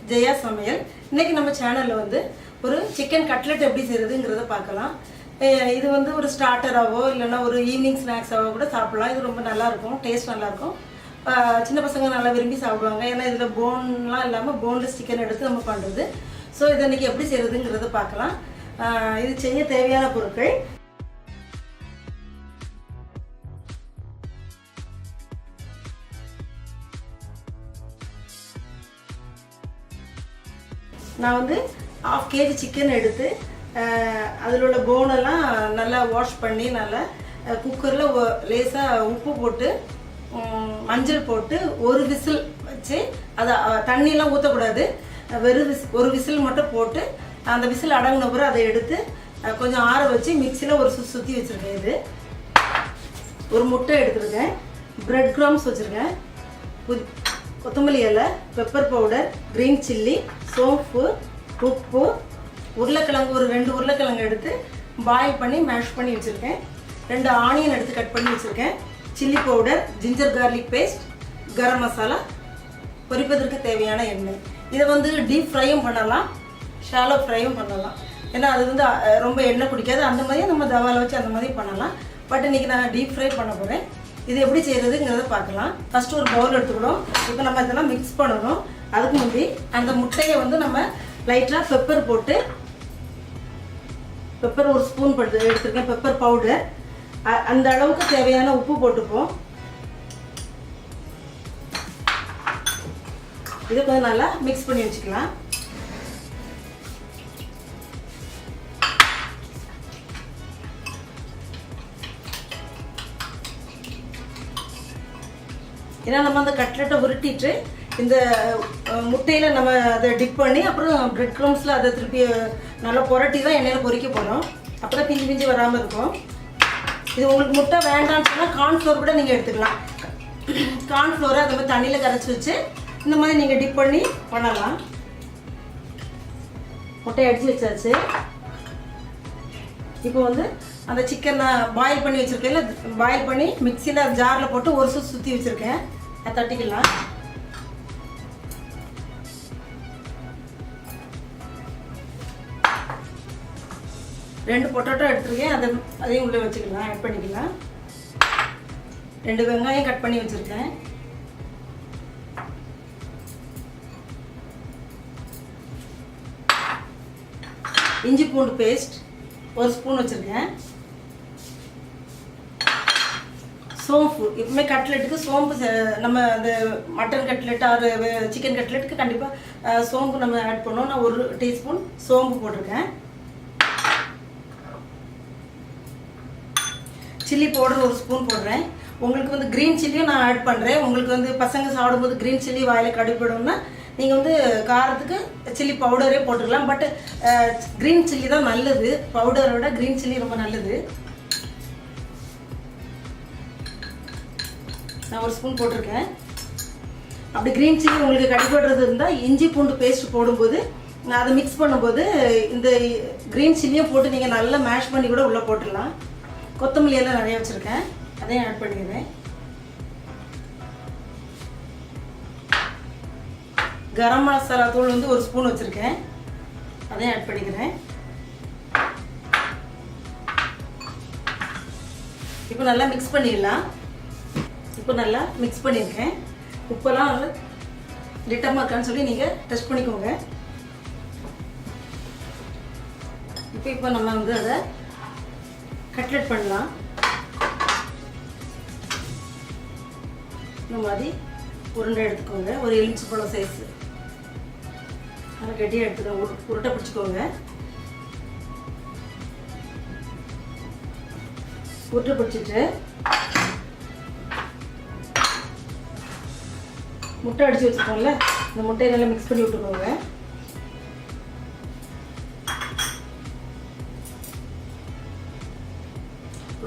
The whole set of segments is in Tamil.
ஜெயா சமையல். இன்னைக்கு நம்ம சேனல்ல வந்து ஒரு சிக்கன் கட்லெட் எப்படி செய்யறதுங்கிறத பார்க்கலாம். இது வந்து ஒரு ஸ்டார்டராவோ இல்லைன்னா ஒரு ஈவினிங் ஸ்நாக்ஸாவோ கூட சாப்பிடலாம். இது ரொம்ப நல்லா இருக்கும், டேஸ்ட் நல்லா இருக்கும். சின்ன பசங்க நல்லா விரும்பி சாப்பிடுவாங்க. ஏன்னா இதில் போன்லாம் இல்லாமல் போன்லெஸ் சிக்கன் எடுத்து நம்ம பண்ணுறது. ஸோ இதை இன்னைக்கு எப்படி செய்யறதுங்கிறத பார்க்கலாம். இது செய்ய தேவையான பொருட்கள்: நான் வந்து 1/2 kg சிக்கன் எடுத்து அதில் உள்ள போனெல்லாம் நல்லா வாஷ் பண்ணி நல்லா குக்கரில் லேசாக உப்பு போட்டு மஞ்சள் போட்டு ஒரு விசில் வச்சு, அதை தண்ணியெலாம் ஊற்றக்கூடாது, ஒரு விசில் மட்டும் போட்டு அந்த விசில் அடங்கின பிறகு அதை எடுத்து கொஞ்சம் ஆற வச்சு மிக்சியில் ஒரு சுற்றி வச்சுருக்கேன். இது ஒரு முட்டை எடுத்துருக்கேன், பிரெட் க்ரம்ஸ் வச்சுருக்கேன், கொத்தமல்லி இலை, பெப்பர் பவுடர், க்ரீன் சில்லி, சோம்பு, உப்பு, உருளைக்கிழங்கு ஒரு 2 உருளைக்கிழங்கு எடுத்து பாயில் பண்ணி மேஷ் பண்ணி வச்சுருக்கேன், 2 ஆனியன் எடுத்து கட் பண்ணி வச்சுருக்கேன், chilli powder, ginger garlic paste, garam masala, பொரிப்பதற்கு தேவையான எண்ணெய். இதை வந்து டீப் ஃப்ரையும் பண்ணலாம், ஷாலோ ஃப்ரையும் பண்ணலாம். ஏன்னா அது வந்து ரொம்ப எண்ணெய் குடிக்காது. அந்த மாதிரியும் நம்ம தவாவில் வச்சு அந்த மாதிரி பண்ணலாம். பட் இன்றைக்கி நான் டீப் ஃப்ரை பண்ண போகிறேன். இது எப்படி செய்கிறதுங்கிறத பார்க்கலாம். ஃபஸ்ட்டு ஒரு பவுல் எடுத்துக்கணும். இப்போ நம்ம இதெல்லாம் மிக்ஸ் பண்ணணும். அதுக்கு முன்னாடி அந்த முட்டையை வந்து நம்ம லைட்டாக பெப்பர் போட்டு, பெப்பர் ஒரு ஸ்பூன் போட்டு எடுத்துருக்கேன், பெப்பர் பவுடர், அந்த அளவுக்கு தேவையான உப்பு போட்டுப்போம். இதை கொஞ்சம் நல்லா மிக்ஸ் பண்ணி வச்சுக்கலாம். ஏன்னா நம்ம அந்த கட்லெட்டை உருட்டிட்டு இந்த முட்டையில் நம்ம அதை டிப் பண்ணி அப்புறம் பிரெட் க்ரம்ஸில் அதை திருப்பி நல்லா புரட்டி தான் எண்ணெயில் பொரிக்க போகிறோம். அப்போ தான் பிஞ்சு பிஞ்சு வராமல் இருக்கும். இது உங்களுக்கு முட்டை வேண்டாம்னு சொன்னால் கார்ன்ஃப்ளோர் கூட நீங்கள் எடுத்துக்கலாம். கார்ன்ஃப்ளோரை அதை மாதிரி தண்ணியில் கரைச்சி வச்சு இந்த மாதிரி நீங்கள் டிப் பண்ணி பண்ணலாம். முட்டையை அடித்து வச்சாச்சு. இப்போ வந்து அந்த சிக்கனை பாயில் பண்ணி வச்சுருக்கேன், பாயில் பண்ணி மிக்சியில் ஜாரில் போட்டு ஒரு சுற்றி வச்சுருக்கேன். அதை தட்டிக்கலாம். ரெண்டு பொட்டேட்டோ எடுத்துருக்கேன், அதையும் உள்ளே வச்சுக்கலாம், ஆட் பண்ணிக்கலாம். 2 வெங்காயம் கட் பண்ணி வச்சுருக்கேன். இஞ்சி பூண்டு பேஸ்ட் 1 ஸ்பூன் வச்சுருக்கேன். சோம்பு, எப்பவுமே கட்லெட்டுக்கு சோம்பு, நம்ம அந்த மட்டன் கட்லெட் ஆறு சிக்கன் கட்லெட்டுக்கு கண்டிப்பாக சோம்பு நம்ம ஆட் பண்ணோம். நான் 1 டீஸ்பூன் சோம்பு போட்டிருக்கேன். சில்லி பவுடர் 1 ஸ்பூன் போடுறேன். உங்களுக்கு வந்து க்ரீன் சில்லியும் நான் ஆட் பண்ணுறேன். உங்களுக்கு வந்து பசங்க சாப்பிடும்போது க்ரீன் சில்லி வாயில் கடிப்படும்னா நீங்கள் வந்து காரத்துக்கு சில்லி பவுடரே போட்டுக்கலாம். பட் க்ரீன் சில்லி தான் நல்லது, பவுடரை விட க்ரீன் சில்லி ரொம்ப நல்லது. நான் 1 ஸ்பூன் போட்டிருக்கேன். அப்படி க்ரீன் சில்லி உங்களுக்கு கடிப்படுறது இருந்தால் இஞ்சி பூண்டு பேஸ்ட் போடும்போது அதை மிக்ஸ் பண்ணும்போது இந்த க்ரீன் சில்லியும் போட்டு நீங்கள் நல்லா மேஷ் பண்ணி கூட உள்ளே போட்டுடலாம். கொத்தமல்லி எல்லாம் நிறைய வச்சுருக்கேன், அதையும் ஆட் பண்ணிக்கிறேன். கரம் மசாலா தூள் வந்து 1 ஸ்பூன் வச்சுருக்கேன், அதையும் ஆட் பண்ணிக்கிறேன். இப்போ நல்லா மிக்ஸ் பண்ணிடலாம். இப்போ நல்லா மிக்ஸ் பண்ணியிருக்கேன். உப்பெல்லாம் நல்லா லிட்டமாக இருக்கான்னு சொல்லி நீங்கள் டெஸ்ட் பண்ணிக்கோங்க. இப்போ நம்ம வந்து அதை கட்லெட் பண்ணலாம். இந்த மாதிரி உருண்டை எடுத்துக்கோங்க. ஒரு எலுமிச்சம்பழம் சைஸு நல்லா கெட்டியாக எடுத்துக்கோங்க. உருட்டை பிடிச்சிக்கோங்க. உருட்டை பிடிச்சிட்டு முட்டை அடித்து வச்சுக்கோங்கள, இந்த முட்டையை நல்லா மிக்ஸ் பண்ணி விட்டுக்கோங்க.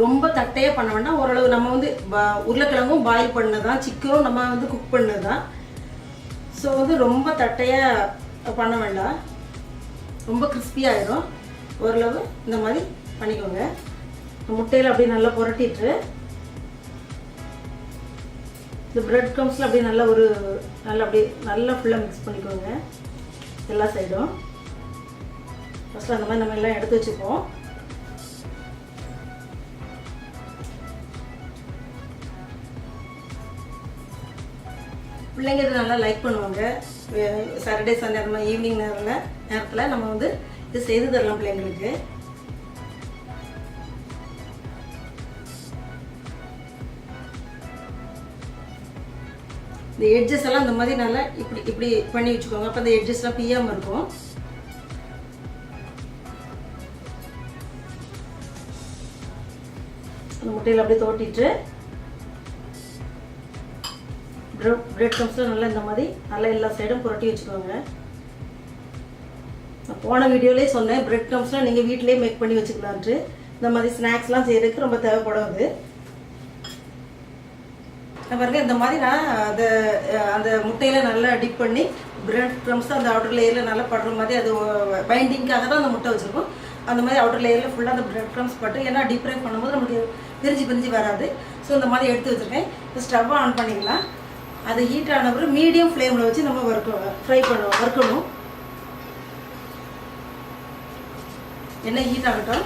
ரொம்ப தட்டையாக பண்ண வேண்டாம். ஓரளவு நம்ம வந்து உருளைக்கிழங்கும் பாயில் பண்ணதான், சிக்கனும் நம்ம வந்து குக் பண்ணதான். ஸோ வந்து ரொம்ப தட்டையாக பண்ண வேண்டாம், ரொம்ப கிறிஸ்பியாகிடும். ஓரளவு இந்த மாதிரி பண்ணிக்கோங்க. முட்டையில் அப்படியே நல்லா புரட்டிட்டு இந்த பிரெட் க்ரம்ஸில் அப்படியே நல்லா அப்படியே நல்லா ஃபுல்லாக மிக்ஸ் பண்ணிக்கோங்க. எல்லா சைடும். ஃபஸ்ட்டு அந்த மாதிரி நம்ம எல்லாம் எடுத்து வச்சுப்போம். பிள்ளைங்க இது நல்லா லைக் பண்ணுவாங்க. சாட்டர்டே சண்டே அந்த மாதிரி ஈவினிங் நேரத்தில் நம்ம வந்து இது செய்து தரலாம் பிள்ளைங்களுக்கு. இந்த எட்ஜஸ் எல்லாம் இந்த மாதிரி நல்லா இப்படி பண்ணி வச்சுக்கோங்க. அப்போ அந்த எட்ஜஸ்லாம் பிய்யாமல் இருக்கும். அந்த முட்டையில் அப்படியே தோட்டிட்டு பிரெட் க்ரம்ஸில் நல்லா இந்த மாதிரி நல்லா எல்லா சைடும் புரட்டி வச்சுக்கோங்க. நான் போன வீடியோலேயே சொன்னேன், பிரெட் க்ரம்ஸ்லாம் நீங்கள் வீட்டிலேயே மேக் பண்ணி வச்சுக்கலான்ட்டு. இந்த மாதிரி ஸ்நாக்ஸ்லாம் செய்கிறதுக்கு ரொம்ப தேவைப்படாது. பாருங்க, இந்த மாதிரி நான் அந்த முட்டையில் நல்லா டிப் பண்ணி பிரெட் க்ரம்ஸ் அந்த அவுட்டர் லேயரில் நல்லா படுற மாதிரி, அது பைண்டிங்காக தான் அந்த முட்டை வச்சுருக்கோம். அந்த மாதிரி அவுட்டர் லேயரில் ஃபுல்லாக அந்த பிரெட் க்ரம்ஸ் பட்டு, ஏன்னா டீப் ஃப்ரை பண்ணும்போது நமக்கு பிரிஞ்சு வராது. ஸோ இந்த மாதிரி எடுத்து வச்சுருக்கேன். இப்போ ஸ்டவ்வை ஆன் பண்ணிக்கலாம். அது ஹீட் ஆன பிறகு மீடியம் ஃப்ளேமில் வச்சு நம்ம வறுக்கணும். எண்ணெய் ஹீட் ஆகட்டும்.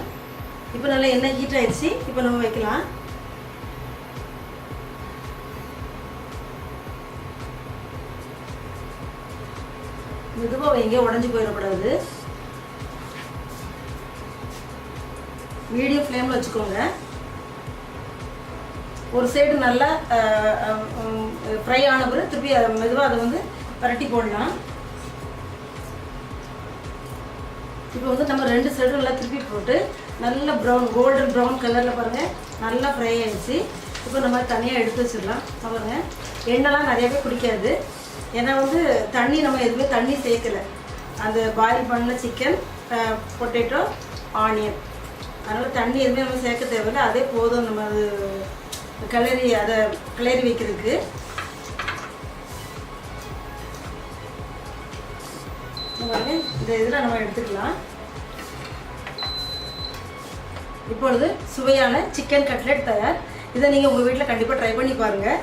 இப்போ நல்லா எண்ணெய் ஹீட் ஆகிடுச்சு. இப்போ நம்ம வைக்கலாம். மெதுவாக வைங்க, உடஞ்சி போயிடக்கூடாது. மீடியம் ஃப்ளேமில் வச்சுக்கோங்க. ஒரு சைடு நல்லா ஃப்ரை ஆன பிறகு திருப்பி மெதுவாக அதை வந்து பரட்டி போடலாம். இப்போ வந்து நம்ம 2 சைடும் நல்லா திருப்பி போட்டு நல்லா கோல்டன் ப்ரௌன் கலரில் பாருங்கள் நல்லா ஃப்ரை ஆகிடுச்சு. இப்போ நம்ம தனியாக எடுத்து வச்சிடலாம். பாருங்கள், எண்ணெய்லாம் நிறையாவே குடிக்காது. ஏன்னா வந்து நம்ம எதுவுமே தண்ணி சேர்க்கலை. அந்த பாயில் பண்ண சிக்கன், பொட்டேட்டோ, ஆனியன், அதனால் தண்ணி எதுவுமே நம்ம சேர்க்க தேவையில்லை. அதே போதும் நம்ம அது கிளறி வைக்கிறதுக்கு. இந்த இதில் நம்ம எடுத்துக்கலாம். இப்பொழுது சுவையான சிக்கன் கட்லெட் தயார். இதை நீங்கள் உங்கள் வீட்டில் கண்டிப்பாக ட்ரை பண்ணி பாருங்கள்.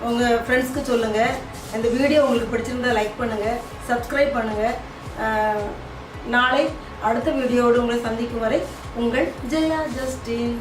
உங்கள் ஃப்ரெண்ட்ஸ்க்கு சொல்லுங்கள். இந்த வீடியோ உங்களுக்கு பிடிச்சிருந்தா லைக் பண்ணுங்கள், சப்ஸ்கிரைப் பண்ணுங்கள். நாளை அடுத்த வீடியோவோடு உங்களை சந்திக்கும் வரை உங்கள் ஜெயா ஜஸ்டின்.